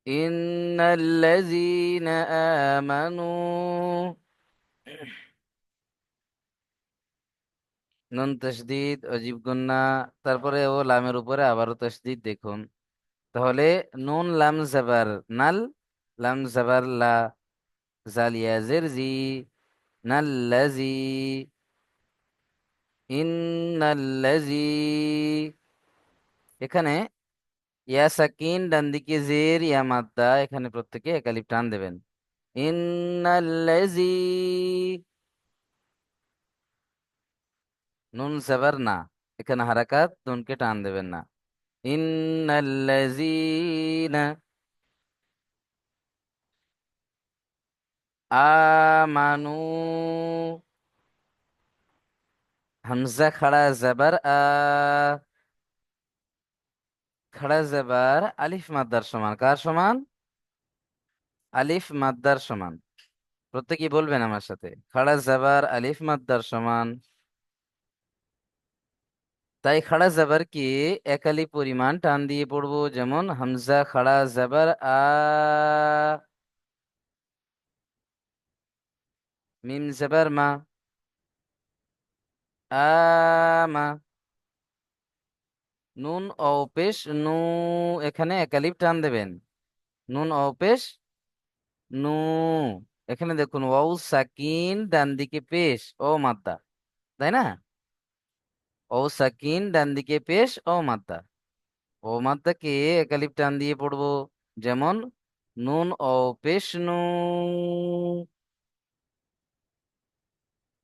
ইন্নাল্লাযীনা আমানু, নুন তাসদীদ অজীব গুন্না, তারপরে ও লামের উপরে আবারও তাসদীদ দেখুন। তাহলে নুন লাম জাবার নাল, লাম জাবার লা, জাল ইয়াজের জি, নাল্লাজি, ইন্নাল্লাজি। এখানে ইয়া সাকিন ডান দিকে জের, ইয়া মাদ্দা, এখানে প্রত্যেকে একালিফ টান দেবেন। ইন্নাল্লাজি, নুন জাবার না, এখানে হারাকাত, নুনকে টান দেবেন না। ইন্নাল্লাযীনা আমানু, হামজা খাড়া জাবার আ, খাড়া জাবার আলিফ মাদ্দার সমান। কার সমান? আলিফ মাদ্দার সমান। প্রত্যেকেই বলবেন আমার সাথে, খাড়া জাবার আলিফ মাদ্দার সমান। তাই খাড়া জাবার কি একালি পরিমাণ টান দিয়ে পড়বো, যেমন হামজা খাড়া জাবার আ, মিম জাবার মা, আমা, নুন ও পেশ নু, এখানে একালিফ টান দেবেন। নুন ও পেশ নু, এখানে দেখুন ওয়াউ সাকিন ডান দিকে পেশ ও মাদ্দা, তাই না? ও সাকিন ডান দিকে পেশ ও মাদ্দা, ও মাদ্দাকে একালিফ টান দিয়ে পড়বো, যেমন নুন ও পেশ নু,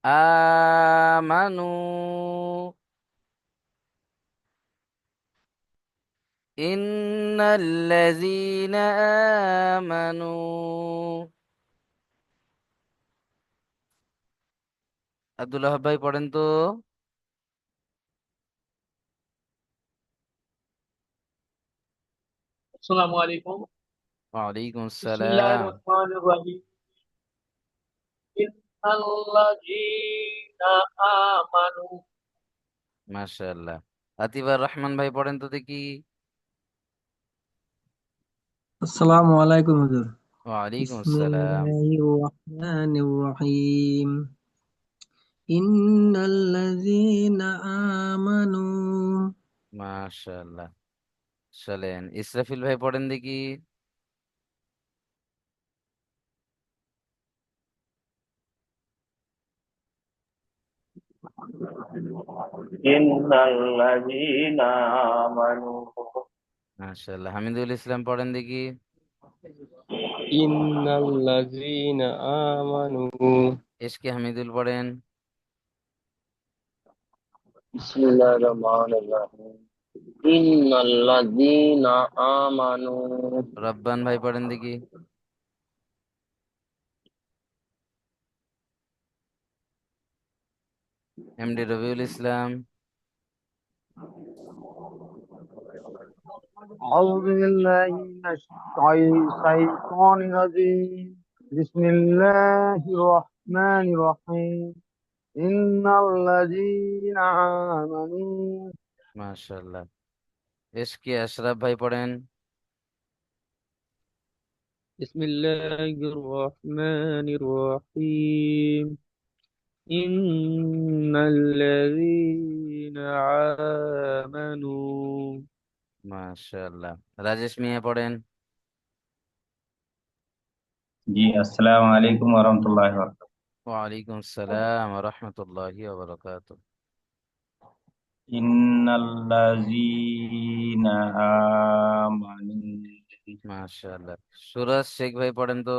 আমানু, ইন্নাল্লাযীনা আমানু। আব্দুল্লাহ ভাই পড়েন তো। আসসালামু আলাইকুম। ওয়ালাইকুম বিসমিল্লাহির আসসালাম। রহমানির রহিম। ইন্নাল্লাযীনা আমানু। মাশাআল্লাহ। আতিবার রহমান ভাই পড়েন তো দেখি। আসসালামু আলাইকুম হুজুর। ওয়ালাইকুম আসসালাম। বিসমিল্লাহির রহমানির রহিম। ইন্নাল্লাযীনা আমানু। মাশাআল্লাহ। চলেন ইসরাফিল ভাই পড়েন দেখি। ইন্নাল্লাযীনা আমানু। মাশাআল্লাহ। হামিদুল ইসলাম পড়েন দেখি। ইন্নাল্লাযীনা আমানু। এসকে হামিদুল পড়েন। বিসমিল্লাহির রহমানির রহিম। ইন্নাল্লাযীনা আমানু। রব্বান ভাই পড়েন দেখি। এমডি রবিউল ইসলাম। أعوذ بالله من الشيطان الرجيم. بسم الله الرحمن الرحيم. إن الذين آمنوا. মাশাআল্লাহ। এসকে আশরাফ ভাই পড়েন। বিসমিল্লাহির রহমানির রহিম। ইন্নাল্লাযীনা আমানু। মাশাআল্লাহ। রাজেশ মিয়া পড়েন। জি আসসালামু আলাইকুম ওরহমতুল্লাহি ওয়াবারাকাতুহু। ওয়ালাইকুম আসসালাম ওয়া রাহমাতুল্লাহি ওয়া বারাকাতুহু। ইন্নাল্লাযীনা আমানু। মাশাআল্লাহ। সুরাজ শেখ ভাই পড়েন তো।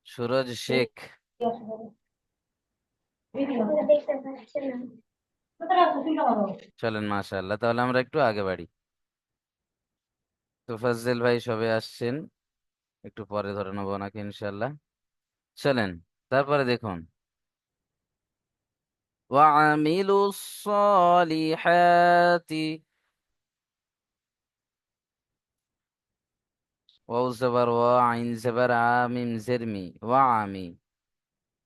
সুরজ শেখ। চলেন মাশাআল্লাহ, তাহলে আমরা একটু আগে বাড়ি। তোফাজ্জেল ভাই সবে আসছেন, একটু পরে ধরে নেবো ওনাকে ইনশাল্লাহ। চলেন তারপরে দেখুন, وعملوا الصالحات، ওয়াও জবর ওয়া, আইন জবর আ, মিম জের মি, ওয়া আমি,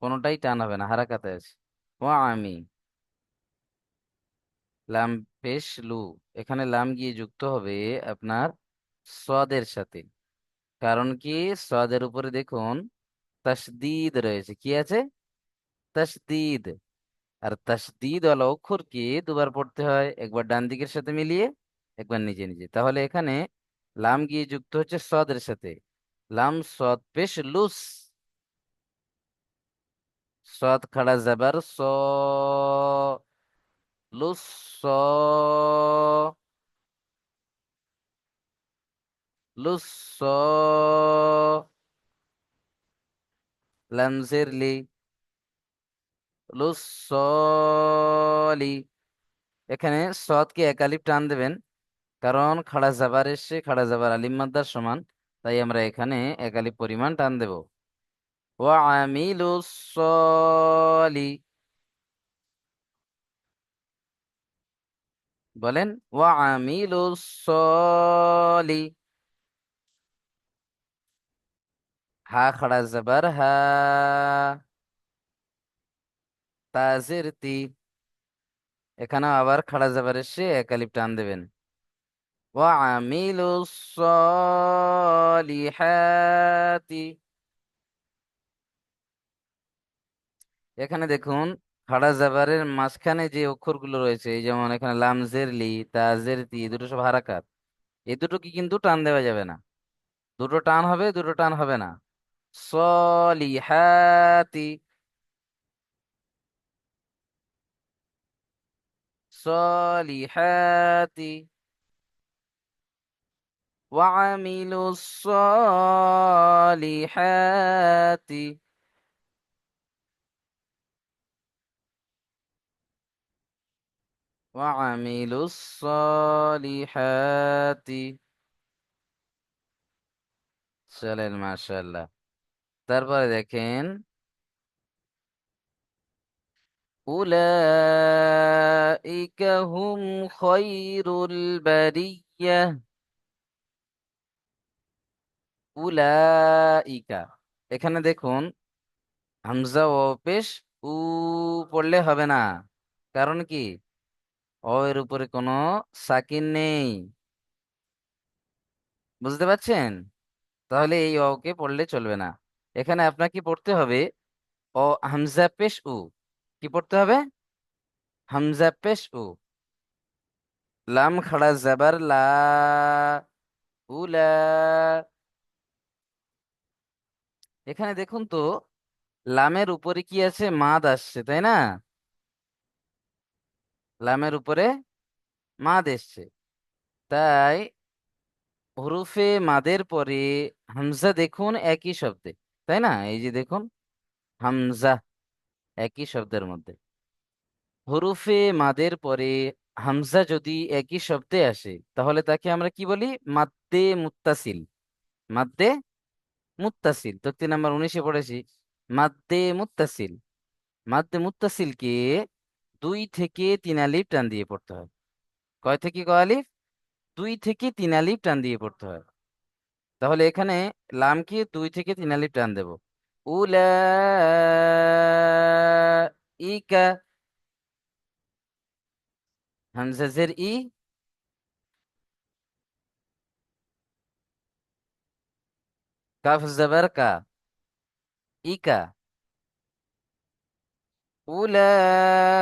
কোনোটাই টান হবে না, হারাকাতে আছে। ওয়া আমি, লাম পেশ লু, এখানে লাম গিয়ে যুক্ত হবে আপনার সদের সাথে। কারণ কি, সদের উপরে দেখুন তাসদিদ রয়েছে, কি আছে? তাসদিদ। আর তাসদিদ ওয়ালা অক্ষরকে দুবার পড়তে হয়, একবার ডান দিকের সাথে মিলিয়ে, একবার নিজে নিজে। তাহলে এখানে লাম গিয়ে যুক্ত হচ্ছে সদের সাথে। লাম সদ পেশ লুস, সদ খাড়া জাবার স, লুস স, লুস স, লাম জের লি, লুস সলি। এখানে সদকে এক আলিফ টান দেবেন, কারণ খাড়া জাবার এসে খাড়া জাবার আলিম মাদ্দার সমান, তাই আমরা এখানে এক আলিফ পরিমাণ টান দেব। ওয়া আমিলুস সলি, বলেন ওয়া আমিলুস সলি। হা খাড়া জাবার হা, তাজের তি, এখানে আবার খাড়া জাবার এসে এক আলিফ টান দেবেন। ওয়া আমিলুস সলিহাতি, এখানে দেখুন খাড়া জাবারের মাঝখানে যে অক্ষরগুলো রয়েছে, এই যেমন এখানে লাম জের লি, তা জের তি, দুটো সব হারাকাত। এই দুটো কি কিন্তু টান দেওয়া যাবে না, দুটো টান হবে, দুটো টান হবে না। সলিহাতি, সলিহাতি, وعملوا الصالحات وعملوا الصالحات চলেন মাশাআল্লাহ। তারপরে দেখেন উলাইকা হুম খায়রুল বারিয়াহ, উলাইকা, এখানে দেখুন হামজা ও পেশ উ পড়লে হবে না। কারণ কি, অ এর উপরে কোনো সাকিন নেই, বুঝতে পারছেন? তাহলে এই অকে পড়লে চলবে না। এখানে আপনাকে পড়তে হবে ও হামজা পেশ উ। কি পড়তে হবে? হামজা পেশ উ। লাম খাড়া জাবার লা, উলা। এখানে দেখুন তো লামের উপরে কি আছে? মাদ আসছে, তাই না? লামের উপরে মাদ এসছে, তাই হরুফে মাদের পরে হামজা দেখুন একই শব্দে, তাই না? এই যে দেখুন হামজা একই শব্দের মধ্যে, হরুফে মাদের পরে হামজা যদি একই শব্দে আসে তাহলে তাকে আমরা কি বলি? মাদ্দে মুত্তাসিল। মাদ্দে মুত্তাসিল তক্তি নাম্বার 19-এ পড়েছি। মাদ্দে মুত্তাসিল, মাদ্দে মুত্তাসিলকে 2 থেকে 3 আলিফ টান দিয়ে পড়তে হয়। কয় থেকে কয় আলিফ? 2 থেকে 3 আলিফ টান দিয়ে পড়তে হয়। তাহলে এখানে লামকে 2 থেকে 3 আলিফ টান দেব। উলা ইকা, হামজা জের ই, কাফ জবর কা, ইকা। উলাইকা,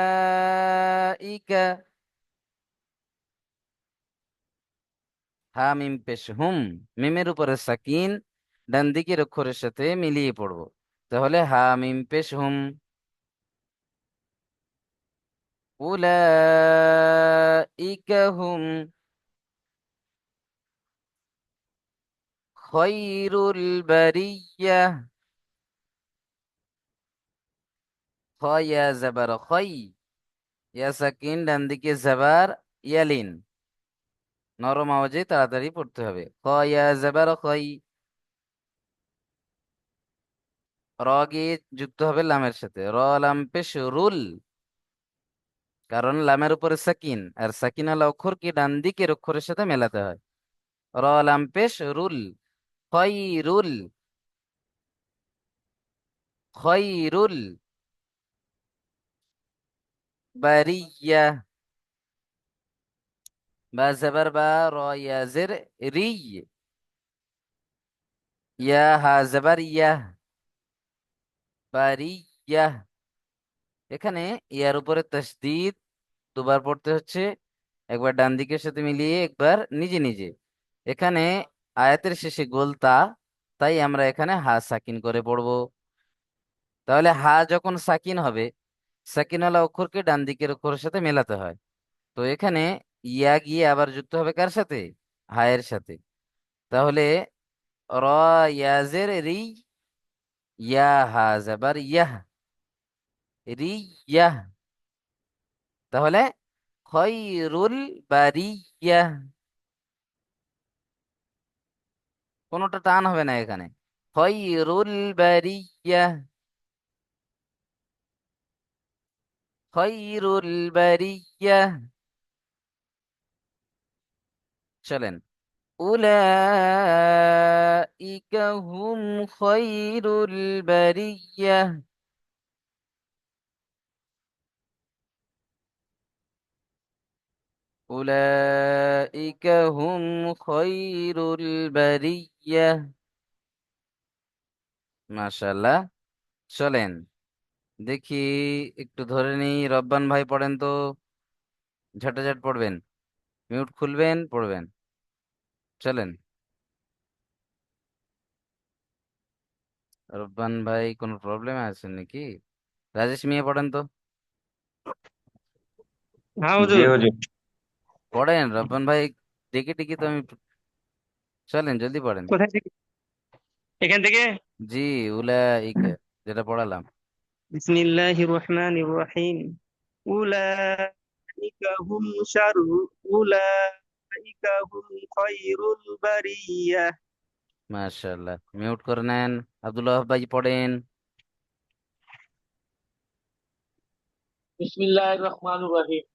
উলাইকা। হা মিম পেশ হুম, মিমের উপরে সাকিন, ডান দিকের অক্ষরের সাথে মিলিয়ে পড়বো। তাহলে হা মিম পেশ হুম। উলাইকা হুম খায়রুল বারিয়াহ। খ ইয়া জাবার খয়, ইয়া সাকিন, ডান দিকে জাবার ইয়ালিন, নরম আওয়াজে তাড়াতাড়ি পড়তে হবে। খ ইয়া জাবার খয়। র গিয়ে যুক্ত হবে লামের সাথে, র লাম পেশ রুল, কারণ লামের উপরে সাকিন, আর সাকিন আলা অক্ষর কি ডান দিকের অক্ষরের সাথে মেলাতে হয়। র লাম পেশ রুল, খয়রুল, খয়রুল বারিয়া। বা জবর বা, র ইয়া জের, রি, ইয়া হা জবর ইয়া, বারিয়া। এখানে ইয়ার উপরে তাসদিদ দুবার পড়তে হচ্ছে, একবার ডান দিকের সাথে মিলিয়ে, একবার নিজে নিজে। এখানে আয়াতের শেষে গোলতা, তাই আমরা এখানে হা সাকিন করে পড়বো। তাহলে হা যখন সাকিন হবে, সাকিনওয়ালা অক্ষরকে ডান দিকের অক্ষরের সাথে মেলাতে হয়। তো এখানে ইয়া গিয়ে আবার যুক্ত হবে কার সাথে? হায়ের সাথে। তাহলে র ইয়াজের রি, ইয়া হা জাবার ইয়াহ, রি ইয়াহ। তাহলে খয়রুল বারিয়াহ, কোনোটা টান হবে না এখানে। খয়রুল বারিয়াহ, খয়রুল বারিয়াহ। চলেন, উলাইকা হুম খয়রুল বারিয়াহ, উলাইকা হুম খয়রুল বারিয়াহ। মাশাআল্লাহ। চলেন দেখি, একটু ধরে নিই। রব্বান ভাই পড়েন তো, ঝটাঝট পড়বেন, মিউট খুলবেন, পড়বেন। চলেন, রব্বান ভাই কোনো প্রবলেমে আছেন নাকি? রাজেশ মিয়া পড়েন তো। হ্যাঁ জি হুজুর। হুজুর। পড়েন রব্বান ভাই, ডেকে টেকে তো আমি। চলেন জলদি পড়েন। কোথায় থেকে? এখান থেকে। জি, উলাইকা, যেটা পড়ালাম। বিসমিল্লাহির রহমানির রহিম। উলাইকা হুম শারু উলাইকা হুম খায়রুল বারিয়াহ। মাশাআল্লাহ, মিউট করে নেন। আব্দুল্লাহ ভাই পড়েন। বিসমিল্লাহির রহমানির রহিম।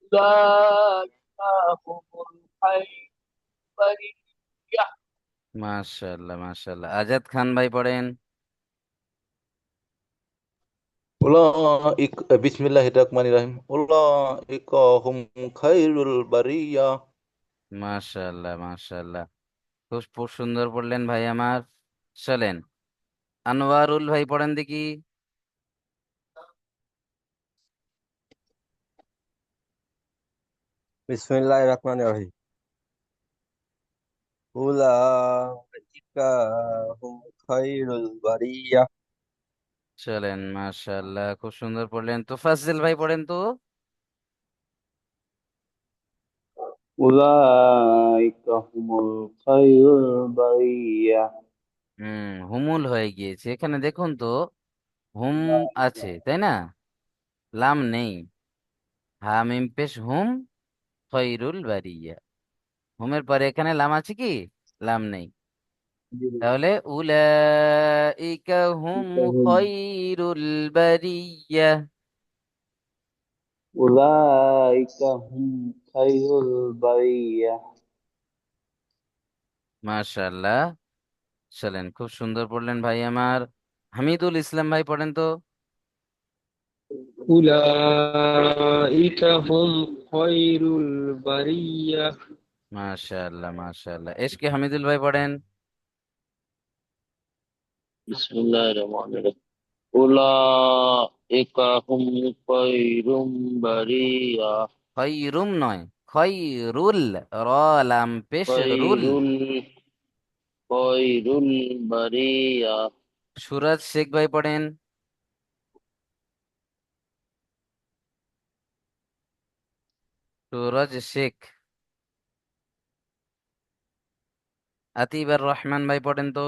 উলাইকা হুমুল খায়রুল বারিয়াহ। মাশাআল্লাহ মাশাআল্লাহ, আজাদ খান ভাই পড়েন। উলাইক বিসমিল্লাহির রহমানির রহিম উলাইকা হুম খায়রুল বারিয়া। মাশাআল্লাহ মাশাআল্লাহ, খুব খুব সুন্দর পড়লেন ভাই আমার। চলেন, আনোয়ারুল ভাই পড়েন দেখি। বিসমিল্লাহির রহমানির রহিম উলাইকা হুম খায়রুল বারিয়া। চলেন, মাশাআল্লাহ, খুব সুন্দর পড়লেন। তোফাজ্জল ভাই পড়েন তো। উলাইকা হুমুল খায়রুল বারিয়াহ। হুমুল হয়ে গিয়েছে এখানে, দেখুন তো। হুম আছে তাই না, লাম নেই। হামিম পেশ হুম খৈরুল বারিয়া, হুমের পরে এখানে লাম আছে কি? লাম নেই। তাহলে উলাইকা হুম খৈরুল বারিয়া। উলাইকা হুম খায়রুল বারিয়াহ। মাশাআল্লাহ। চলেন, খুব সুন্দর পড়লেন ভাই আমার। হামিদুল ইসলাম ভাই পড়েন তো। উলাইকা হুম খায়রুল বারিয়াহ। মাশাআল্লাহ মাশাআল্লাহ, এসকে হামিদুল ভাই পড়েন। বিসমিল্লাহির রহমানির রহিম। উলাইকা হুম খায়রুম বারিয়াহ। খৈরুম নয়, খৈরুল, র লাম পেশ রুল। খায়রুল খায়রুল বারিয়াহ। সুরজ শেখ ভাই পড়েন। সুরজ শেখ। আতিবার রহমান ভাই পড়েন তো।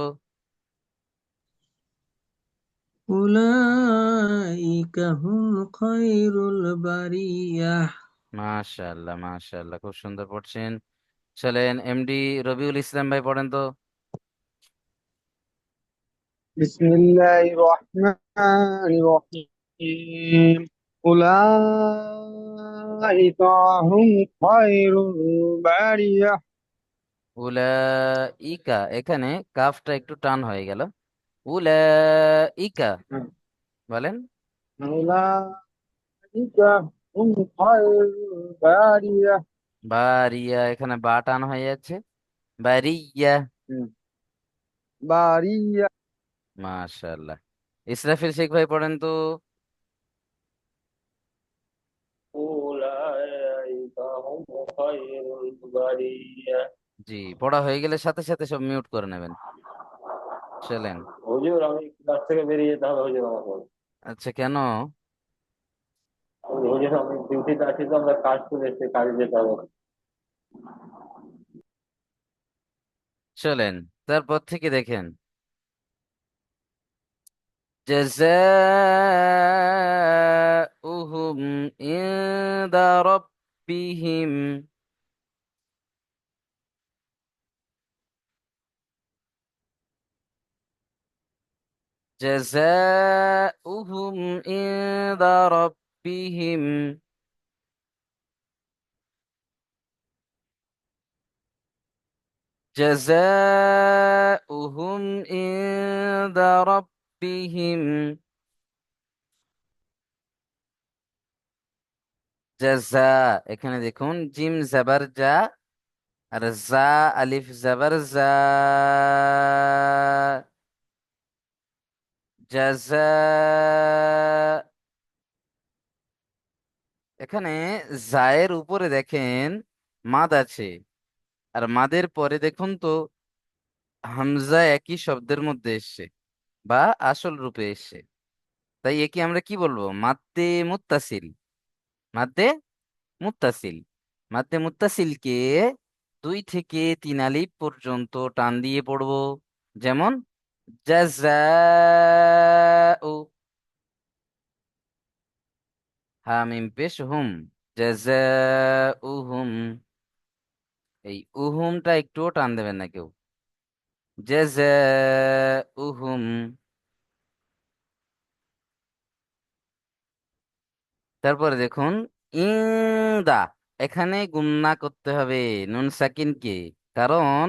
উলাইকা হুম খায়রুল বারিয়াহ। মাশাআল্লাহ মাশাআল্লাহ, খুব সুন্দর পড়ছেন। চলেন, এমডি রবিউল ইসলাম ভাই পড়েন তো। বিসমিল্লাহির রহমানির রহিম উলাইকা হুম খায়রুল বারিয়া। উলাইকা, এখানে কাফটা একটু টান হয়ে গেল। ইকা বলেন। أولئك هم خير البرية. বারিয়া, এখানে বা টান হয়ে যাচ্ছে। বারিয়া। বারিয়া। মাশাআল্লাহ। ইসরাফিল শেখ ভাই পড়েন তো। أولئك هم خير البرية। জি, পড়া হয়ে গেলে সাথে সাথে সব মিউট করে নেবেন। চলেন। হুজুর আমি ক্লাস থেকে বেরিয়ে যেতে হবে হুজুর আমাকে। আচ্ছা, কেন? হুজুর আমি ডিউটিতে আছি তো আমরা কাজ করে এসেছি কাজে যেতে হবে। চলেন, তারপর থেকে দেখেন। জাযাউহুম ইনদা রাব্বিহিম। জাযাউহুম ইনদা রাব্বিহিম। জাযাউহুম ইনদা রাব্বিহিম। জাযা, এখানে দেখুন জিম জাবার যা, আর জা আলিফ জাবার জা। জাযা। এখানে জায়ের উপরে দেখেন মাদ আছে, আর মাদের পরে দেখুন তো হামজা একই শব্দের মধ্যে এসছে বা আসল রূপে এসছে। তাই একে আমরা কি বলবো? মাদ্দে মুত্তাসিল। মাদ্দে মুত্তাসিল। মাদ্দে মুত্তাসিলকে 2 থেকে 3 আলিফ পর্যন্ত টান দিয়ে পড়বো। যেমন জাযাউ, হামিম পেশ হুম, জাযাউহুম। এই উহুমটা একটুও টান দেবেন না কেউ। জাযাউহুম। তারপরে দেখুন ইন্দা, এখানে গুণনা করতে হবে নুন সাকিনকে, কারণ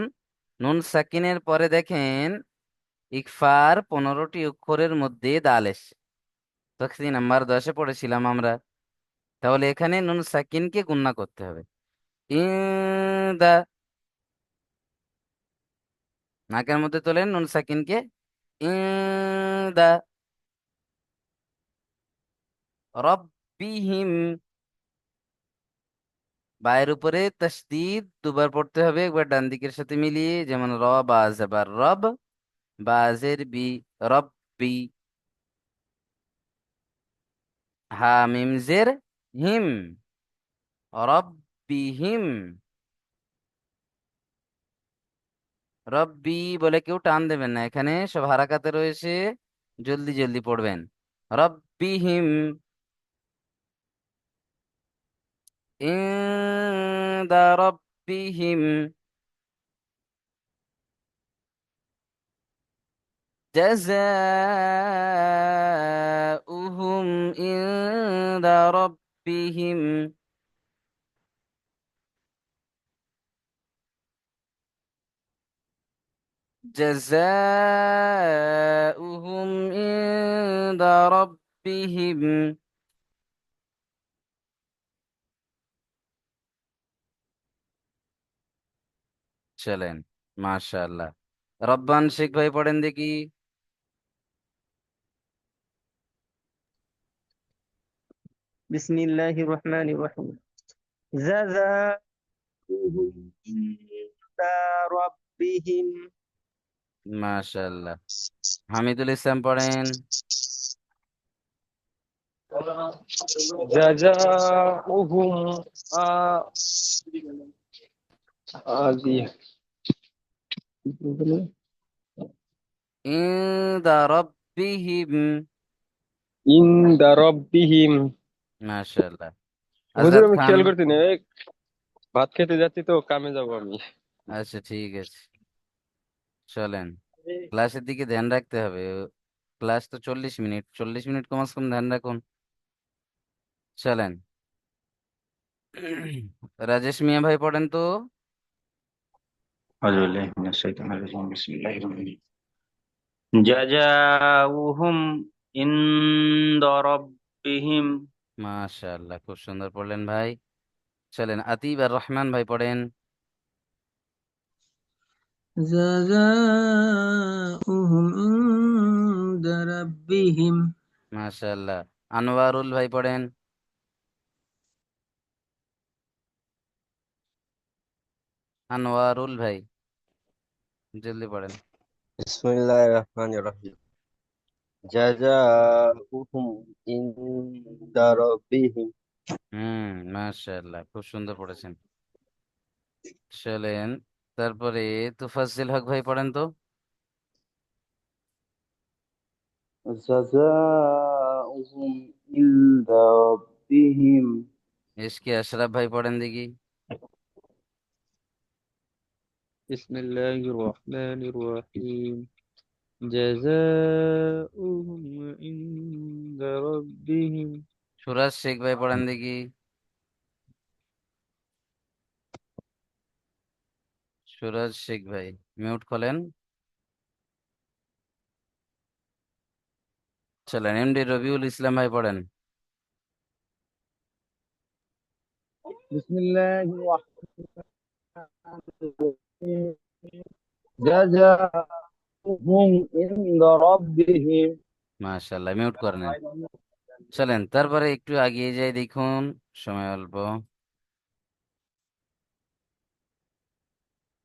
নুন সাকিনের পরে দেখেন ইকফার 15টি অক্ষরের মধ্যে দাল এসছে। তখতি নাম্বার 10-এ পড়েছিলাম আমরা। তাহলে এখানে নুন সাকিনকে গুণনা করতে হবে। ইন্দা, নাকের মধ্যে তোলেন নুন সাকিনকে। ইন্দা রব্বিহিম। বায়ের উপরে তাসদীদ দুবার পড়তে হবে, একবার ডান দিকের সাথে মিলিয়ে, যেমন র বা জাবার রব, বাজের বি, রব্বি। হা মিম জের হিম, রব্বিহিম। রব্বি বলে কেউ টান দেবেন না, এখানে সব হারাকাতে রয়েছে, জলদি জলদি পড়বেন। রব্বিহিম। ইনদা রব্বিহিম। জাযাউহুম ইনদা রব্বিহিম। জাযাউহুম ইনদা রাব্বিহিম। চলেন, মাশাআল্লাহ। রব্বান শেখ ভাই পড়েন দেখি। বিসমিল্লাহির রহমানির রহিম। জাযাউহুম ইনদা রাব্বিহিম। মাশাআল্লাহ। হামিদুল ইসলাম পড়েন। জাযাউহুম আ আদি ইনদা রাব্বিহিম। ইনদা রাব্বিহিম। মাশাআল্লাহ। হুজুর আজাদ আমি খান। খেয়াল করছি না, এই ভাত খেতে যাচ্ছি তো কামে যাব আমি। আচ্ছা, ঠিক আছে। চলেন, ক্লাসের দিকে ধ্যান রাখতে হবে। ক্লাস তো 40 মিনিট, 40 মিনিট কমাস কম ধ্যান রাখুন। চলেন। রাজেশ মিয়া ভাই পড়েন তো। أعوذ بالله من الشيطان الرجيم بسم الله الرحمن الرحيم جزاؤهم عند ربهم মাশাআল্লাহ, খুব সুন্দর পড়লেন ভাই। চলেন আতিব আর রহমান ভাই পড়েন। جزاؤهم عند ربهم মাশাআল্লাহ, আনোয়ারুল ভাই পড়েন। আনোয়ারুল ভাই জলদি পড়েন। بسم الله الرحمن الرحيم جزاؤهم عند ربهم মাশাআল্লাহ, খুব সুন্দর পড়েছেন। চলেন তারপরে তুফাজ্জিল হক ভাই পড়েন তো। جزاؤهم عند ربهم এসকে আশরাফ ভাই পড়েন দেখি। بسم الله الرحمن الرحيم جزاؤهم عند ربهم সুরাজ শেখ ভাই পড়েন দেখি। সুরাজ শেখ ভাই মিউট খোলেন। চলেন এমডি রবিউল ইসলাম ভাই পড়েন। بسم الله الرحمن الرحيم جزاؤهم عند ربهم মাশাআল্লাহ, মিউট করে নেন। চলেন তারপরে একটু এগিয়ে যাই, দেখুন সময় অল্প।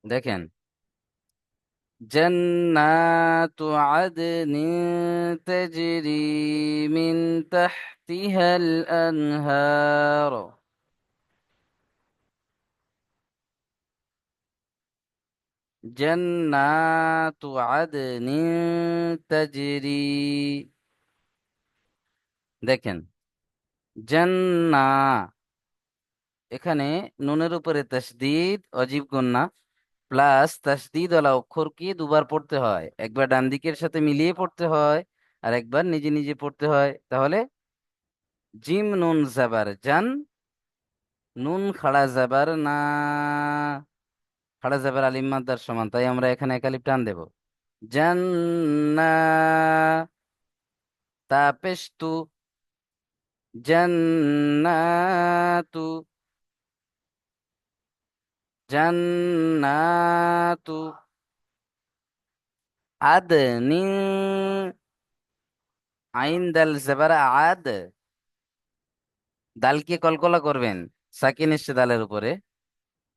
দেখেন, জান্নাতু আদনিন তাজরি মিন তাহতিহাল আনহার। জান্নাতু আদনিন তাজরি। দেখেন, জান্না, এখানে নুনের উপরে তাসদীদ অজীব গুন্না প্লাস তাসদীদ ওয়ালা অক্ষরকে দুবার পড়তে হয়, একবার ডান দিকের সাথে মিলিয়ে পড়তে হয় আর একবার নিজে নিজে পড়তে হয়। তাহলে জিম নুন জাবার জান, নুন খাড়া জাবার না, খাড়া জাবার আলিম মাদ্দার সমান, তাই আমরা এখানে একালিপ টান দেব। জান্না, তা পেশ তু, জান্নাতু, জান্নাতু আদনিন, আইন দাল জাবার আদ, দালকে কলকলা করবেন সাকিন এসছে দালের উপরে।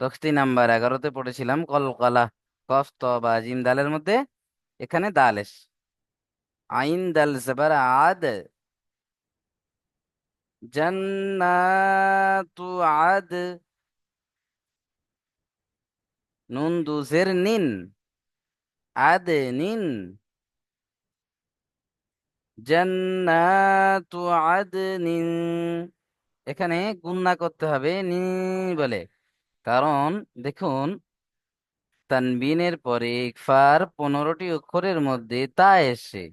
তখতি নাম্বার 11-তে পড়েছিলাম কলকলা, কফ ত বা জিম দালের মধ্যে, এখানে দাল এস, আইন দাল জাবার আদ, জান্নাতু আদ, নুন দুজের নিন, আদ নিন, জান্নাতু আদনিন। এখানে গুণনা করতে হবে নি বলে, কারণ দেখুন তানবিনের পরে ইকফার 15টি অক্ষরের মধ্যে তা এসে,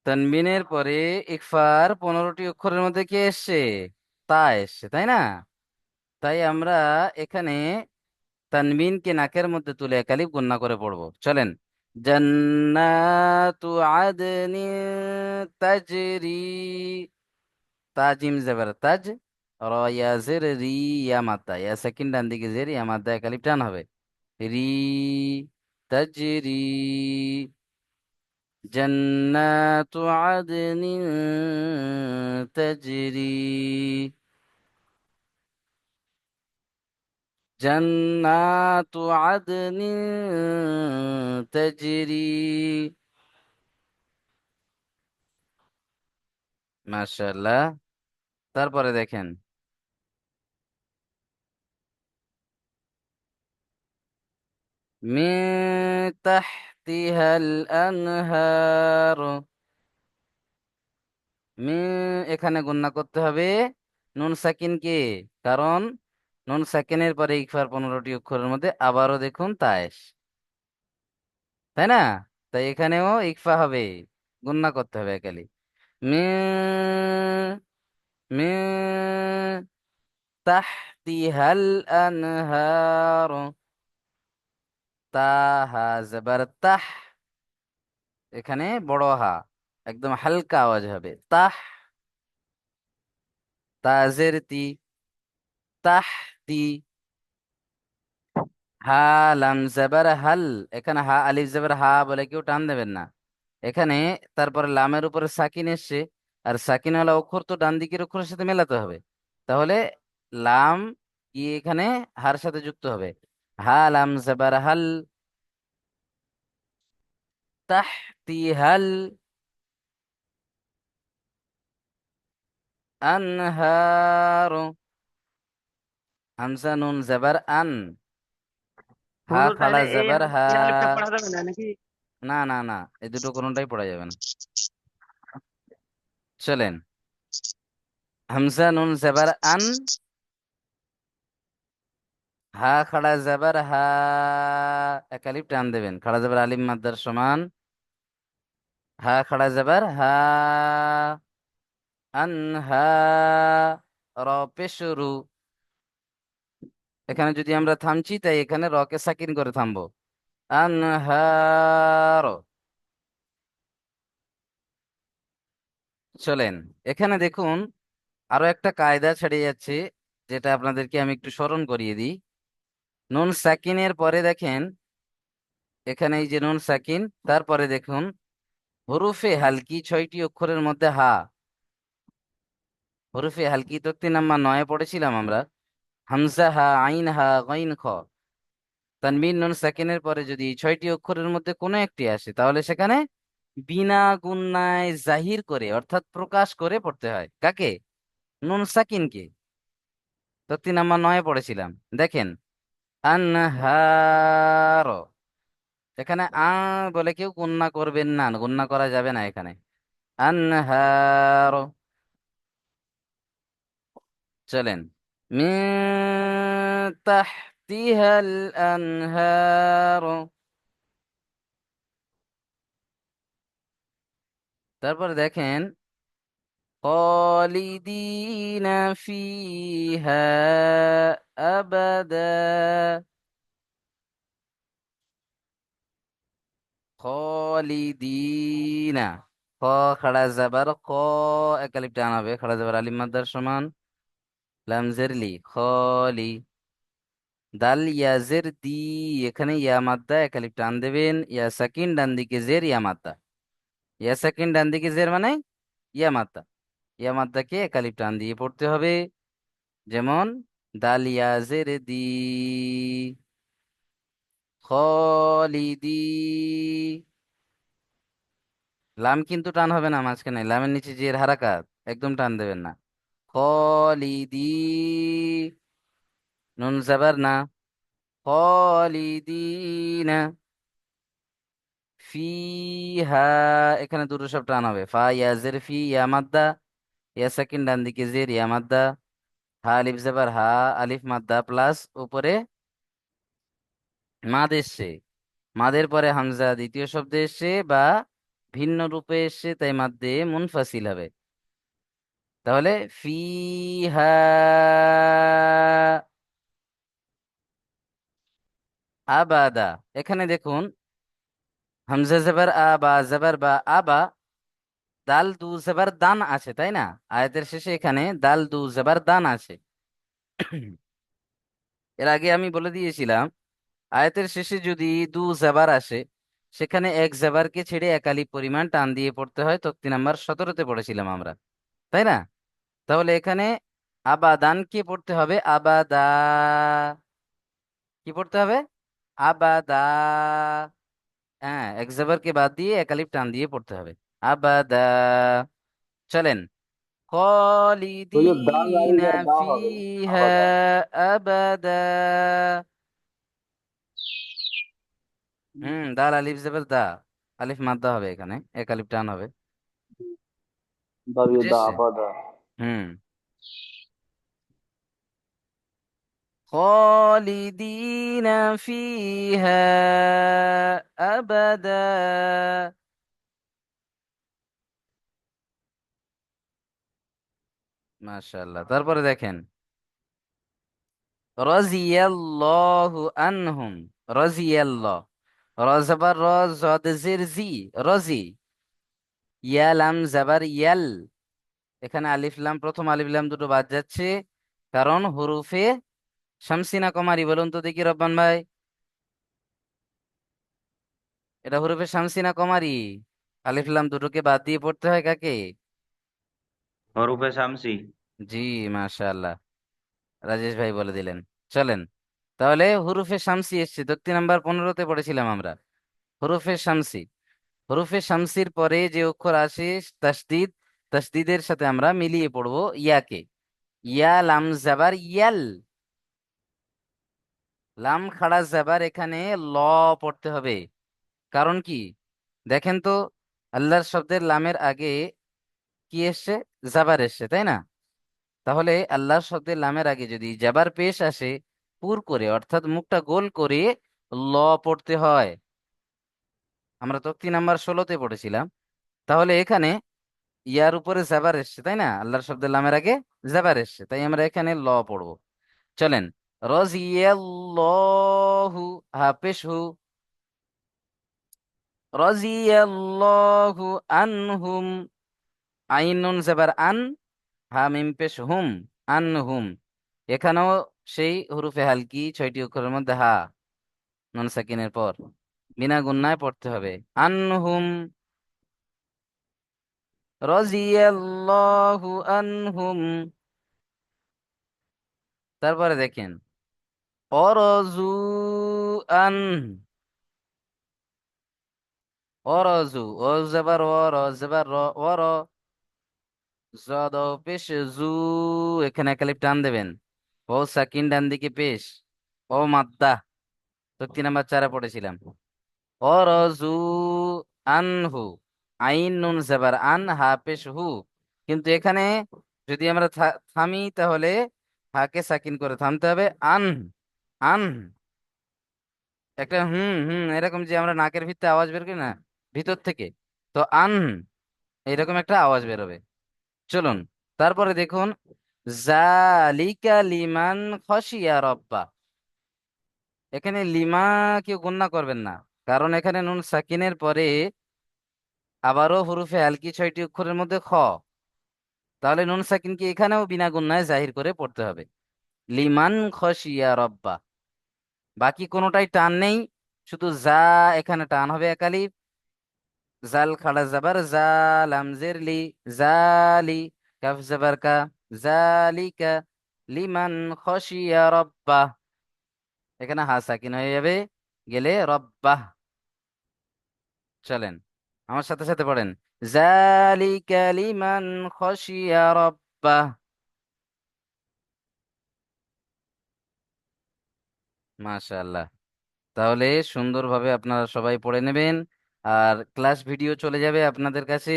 তানবিনের পরে ইকফার 15টি অক্ষরের মধ্যে কি এসছে? তা এসছে, তাই না? তাই আমরা এখানে তানবিনকে নাকের মধ্যে তুলে একালিপ গুণনা করে পড়বো। চলেন, জান্নাতু আদনি তাজরি, তাজিম জবর তাজ, র ইয়া জের রি, ইয়া মাদ্দা, ইয়া সেকেন্ড ডান দিকে জের, ইয়া মাদ্দা একালিপ টান হবে, রি, তাজরি, জান্নাতু আদনি তাজরি, জান্নাতু আদনি তাজরি। মাশাআল্লাহ, তারপরে দেখেন, মিন তাহতিহাল আনহার, মিন, এখানে গুণনা করতে হবে নুন সাকিন কে, কারণ নুন সাকিনের পরে ইকফার 15টি অক্ষরের মধ্যে আবারও দেখুন তায়েশ, তাই না? তাই এখানেও ইকফা হবে, গুণনা করতে হবে একালি। মিন মিন তাহতিহাল আনহার, তাহা জবর তাহ, এখানে বড় হা, একদম হালকা আওয়াজ হবে। তাহ, তাজের তি, তাহতি। হা লাম জবর হাল, এখানে হা আলিফ জবর হা বলে কেউ টান দেবেন না এখানে। তারপরে লামের উপরে সাকিন এসছে, আর সাকিন ওয়ালা অক্ষর তো ডান দিকের অক্ষরের সাথে মেলাতে হবে। তাহলে লাম কি এখানে হার সাথে যুক্ত হবে। হা লাম জবর হাল, তাহতি হাল আনহার। হামজা নুন জবর আন, হা হুজুর খাড়া তাহলে এই জবর হা। এই আলিফটা পড়া যাবে না নাকি? না না না, এই দুটো কোনোটাই পড়া যাবে না। চলেন, হামজা নুন জবর আন, হা খাড়া জবর হা, একালিপ টান দেবেন, খাড়া জবর আলিম মাদ্দার সমান। হা খাড়া জবর হা, আনহা, র পেশ রু। এখানে যদি আমরা থামছি তাই এখানে রকে সাকিন করে থামবো। আনহার। চলেন, এখানে দেখুন আরো একটা কায়দা ছেড়ে যাচ্ছে, যেটা আপনাদেরকে আমি একটু স্মরণ করিয়ে দিই। নুন সাকিনের পরে দেখেন, এখানে এই যে নুন সাকিন, তারপরে দেখুন হরুফে হালকি 6টি অক্ষরের মধ্যে হা। হরুফে হালকি তক্তি নাম্বার 9 পড়েছিলাম আমরা। হামজা হা, আইন হা, গাইন খ। তানবিন নুন সাকিনের পরে যদি এই 6টি অক্ষরের মধ্যে কোনো একটি আসে, তাহলে সেখানে বিনা গুণনায় জাহির করে, অর্থাৎ প্রকাশ করে পড়তে হয়। কাকে? নুন সাকিনকে। তক্তি নাম্বার 9 পড়েছিলাম। দেখেন, আনহার, এখানে বলে কেউ গুণনা করবেন না, গুণনা করা যাবে না এখানে। আনহার। চলেন, মিন তাহতিহাল আনহার। তারপর দেখেন, খালিদিনা ফিহা আবাদা। খালিদিনা, খ খাড়া যাবার খ, একালিপ টান হবে, খাড়া যাবার আলিম মাদ্দার সমান। লাম জেরলি খলি, দাল ইয়াজের দি, এখানে ইয়া মাদ্দা, একালিপ টান দেবেন। ইয়া সাকিন ডান দিকে জের, ইয়া মাদ্দা। ইয়া সাকিন ডান দিকে জের মানে ইয়া মাদ্দা। ইয়া মাদ্দাকে একালিপ টান দিয়ে পড়তে হবে। যেমন দাল ইয়াজের দি, খলিদি। লাম কিন্তু টান হবে না মাঝখানে, লামের নিচে জের হারাকাত, একদম টান দেবেন না। খলিদি, নুন জাবার না, খলিদিনা ফিহা, এখানে দুটো সব টান হবে। ফা ইয়াজের ফি, ইয়া মাদ্দা। ইয়া সাকিন ডান দিকে জের, ইয়া মাদ্দা। হা আলিফ জাবার হা, আলিফ মাদ্দা প্লাস উপরে মাদ এসছে। মাদের পরে হামজা দ্বিতীয় শব্দে এসছে বা ভিন্ন রূপে এসছে, তাই মাদ্দে মুনফাসিল হবে। তাহলে ফিহা আবাদা। এখানে দেখুন, হামজা জবর আ বা জবর বা, আবা। দাল দু জবর দান আছে, তাই না? আয়াতের শেষে এখানে দাল দু জবর দান আছে। এর আগে আমি বলে দিয়েছিলাম, আয়াতের শেষে যদি দু জবর আসে, সেখানে এক জবরকে ছেড়ে একালি পরিমাণ টান দিয়ে পড়তে হয়। তক্তি নাম্বার 17-তে পড়েছিলাম আমরা, তাই না? তাহলে এখানে আবাদান কি পড়তে হবে? আবাদা। কি পড়তে হবে? আবাদা। হ্যাঁ, এক জবরকে বাদ দিয়ে একালিপ টান দিয়ে পড়তে হবে। আবাদা। চলেন, হুজুর দাল খালিদিনা আলিফের দা হবে ফিহা আবাদা। আবাদা। দাল আলিফ জবর দা, আলিফ মাদ্দা হবে এখানে, এক আলিফ টান হবে। দাবি বুঝে দা এসছে? আবাদা। হুম, খালিদিনা ফিহা আবাদা। মাশাআল্লাহ। তারপরে দেখেন রাজিয়াল্লাহু আনহুম, রাজিয়াল্লাহ, র জবর র, জদ জের জি, রাজি, ইয়া লাম জাবার ইয়াল, এখানে আলিফ লাম, প্রথম আলিফ লাম দুটো বাদ যাচ্ছে, কারণ হুরুফে শামসিনা কমারি, বলুন তো দেখি রব্বান ভাই, এটা হুরুফে শামসিনা কমারি, আলিফ লাম দুটোকে বাদ দিয়ে পড়তে হয় কাকে? হরুফে শামসি। জি, মাশাআল্লাহ, রাজেশ ভাই বলে দিলেন। চলেন, তাহলে হুরুফে শামসি এসছে তো 3 নাম্বার 15-তে পড়েছিলাম আমরা। হুরুফে শামসি, হুরুফে শামসির পরে যে অক্ষর আসে তাসদিদ, তাসদিদের সাথে আমরা মিলিয়ে পড়বো ইয়াকে। ইয়া লাম জাবার ইয়াল, লাম খাড়া জাবার, এখানে ল পড়তে হবে। কারণ কি দেখেন তো, আল্লাহর শব্দের লামের আগে কি এসছে? জাবার এসছে, তাই না? তাহলে আল্লাহর শব্দের লামের আগে যদি জাবার পেশ আসে, পুর করে অর্থাৎ মুখটা গোল করে ল পড়তে হয়। আমরা তো 3 নাম্বার 16-তে পড়েছিলাম। তাহলে এখানে ইয়ার উপরে জাবার এসছে, তাই না? আল্লাহর শব্দের লামের আগে জাবার এসছে, তাই আমরা এখানে ল পড়বো। চলেন, রাজিয়াল্লাহু, হা পেশ হু, রাজিয়াল্লাহু আনহুম, আইন নুন জাবার আন, হা মিম পেশ হুম, আনহুম, এখানেও সেই হুরুফে হালকি 6টি অক্ষরের মধ্যে হা নুন সাকিনের পর বিনা গুন্নায় পড়তে হবে। আনহুম, রাজিয়াল্লাহু আনহুম। তারপরে দেখেন অরজু আন, অরজু, ও জবর ও, র জবর র, অর, জদ পেশ জু, এখানে একালিপ টান দেবেন, ও সাকিন ডান দিকে পেশ, ও মাদ্দা, তো 3 নাম্বার 4-এ পড়েছিলাম। অরজু আনহু, আইন নুন জবর আন, হা পেশ হু, কিন্তু এখানে যদি আমরা থামি তাহলে হাকে সাকিন করে থামতে হবে। আন, আন, একটা হুম হুম এরকম যে আমরা নাকের ভিতরে আওয়াজ বের করি না ভিতর থেকে, তো আন এরকম একটা আওয়াজ বেরোবে। চলুন, তারপরে দেখুন জালিকা লিমান খশিয়া রব্বা, এখানে লিমা কেউ গণ্য করবেন না, কারণ এখানে নুন সাকিনের পরে আবারও হুরুফে হালকি 6টি অক্ষরের মধ্যে খ, তাহলে নুন সাকিনকে এখানেও বিনা গুন্নায় জাহির করে পড়তে হবে। লিমান খশিয়া রব্বা, বাকি কোনোটাই টান নেই, শুধু যা এখানে টান হবে একালিফ, জাল খাড়া জাবার জা, লাম জের লি, জালি, কাফ জাবার কা, জালিকা, লিমান খশিয়া রব্বা, এখানে হা সাকিন হয়ে যাবে, গেলে রব্বাহ। চলেন আমার সাথে সাথে পড়েন, জালিকা লিমান খশিয়া রব্বাহ। মাশাআল্লাহ। তাহলে সুন্দরভাবে আপনারা সবাই পড়ে নেবেন, আর ক্লাস ভিডিও চলে যাবে আপনাদের কাছে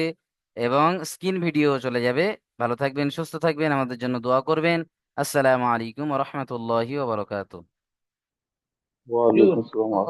এবং স্ক্রিন ভিডিও চলে যাবে। ভালো থাকবেন, সুস্থ থাকবেন, আমাদের জন্য দোয়া করবেন। আসসালামু আলাইকুম ওয়া রাহমাতুল্লাহি ওয়া বারাকাতুহু। ওয়ালাইকুম আসসালাম।